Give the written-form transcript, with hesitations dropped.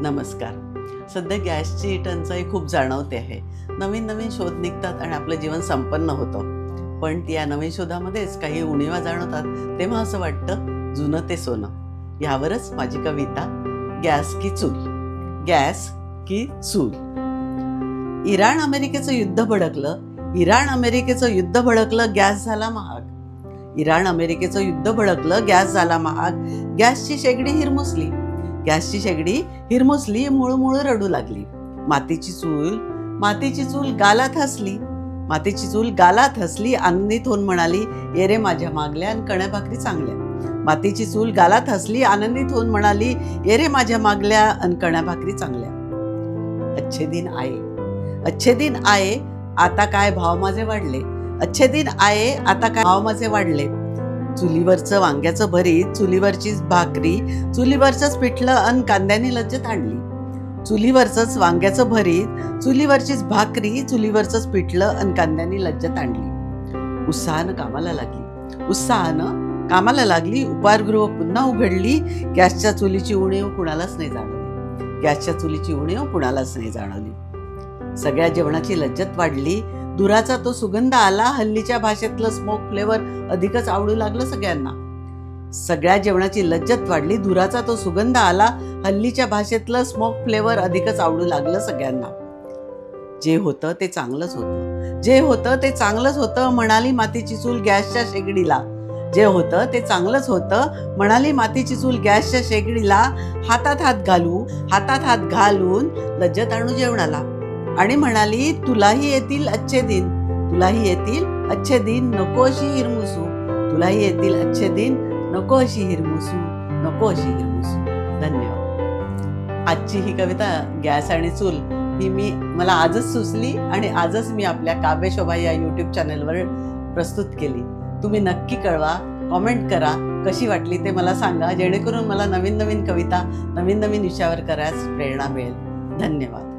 नमस्कार. सध्या गॅसची टंचाई खूप जाणवते आहे. नवीन नवीन शोध निघतात आणि आपलं जीवन संपन्न होतं. पण या नवीन शोधामध्येच काही उणिवा जाणवतात, तेव्हा असं वाटतं जुनं ते सोनं. यावरच माझी कविता गॅस की चूल. गॅस की चूल. इराण अमेरिकेचं युद्ध भडकलं. इराण अमेरिकेचं युद्ध भडकलं, गॅस झाला महाग. इराण अमेरिकेचं युद्ध भडकलं, गॅस झाला महाग. गॅसची शेगडी हिरमुसली. गॅसची शेगडी हिरमुसली, मुळमुळ रडू लागली. मातीची चूल गालात हसली. मातीची चूल गालात हसली, आनंदित होऊन म्हणाली, ये रे माझ्या मागल्या अन कण्या भाकरी चांगल्या. मातीची चूल गालात हसली, आनंदित होऊन म्हणाली, ये रे माझ्या मागल्या अन कण्या भाकरी चांगल्या. अच्छे दिन आये, अच्छे दिन आये, आता काय भाव माझे वाढले. अच्छे दिन आये, आता काय भाव माझे वाढले. चुलीवरचं वांग्याचं भरीत, चुलीवरचीच भाकरी, चुलीवरचंच पिठलं अन कांद्याने लज्जत आणली. चुलीवरचंच वांग्याचं भरीत, चुलीवरचीच भाकरी, चुलीवरचंच पिठलं अन कांद्याने लज्जत आणली. उत्साहानं कामाला लागली. उपाहारगृह पुन्हा उघडली. गॅसच्या चुलीची उणीव कुणालाच नाही जाणवली. सगळ्या जेवणाची लज्जत वाढली. धुराचा तो सुगंध आला. हल्लीच्या भाषेतलं स्मोक फ्लेवर अधिकच आवडू लागलं सगळ्यांना. सगळ्या जेवणाची लज्जत वाढली. धुराचा तो सुगंध आला. हल्लीच्या भाषेतलं स्मोक फ्लेवर अधिकच आवडू लागलं सगळ्यांना. जे होतं ते चांगलंच होतं, म्हणाली मातीची चूल गॅसच्या शेगडीला. जे होतं ते चांगलंच होतं, म्हणाली मातीची चूल गॅसच्या शेगडीला. हातात हात घालून लज्जत आणू जेवणाला. आणि म्हणाली, तुलाही येतील अच्छे दिन, नको अशी हिरमुसू. धन्यवाद. आजची ही कविता गॅस आणि चूल ही मला आजच सुचली आणि आजच मी आपल्या काव्यशोभा या यूट्यूब चॅनलवर प्रस्तुत केली. तुम्ही नक्की कळवा, कॉमेंट करा, कशी वाटली ते मला सांगा, जेणेकरून मला नवीन नवीन कविता नवीन विषयावर करायला प्रेरणा मिळेल. धन्यवाद.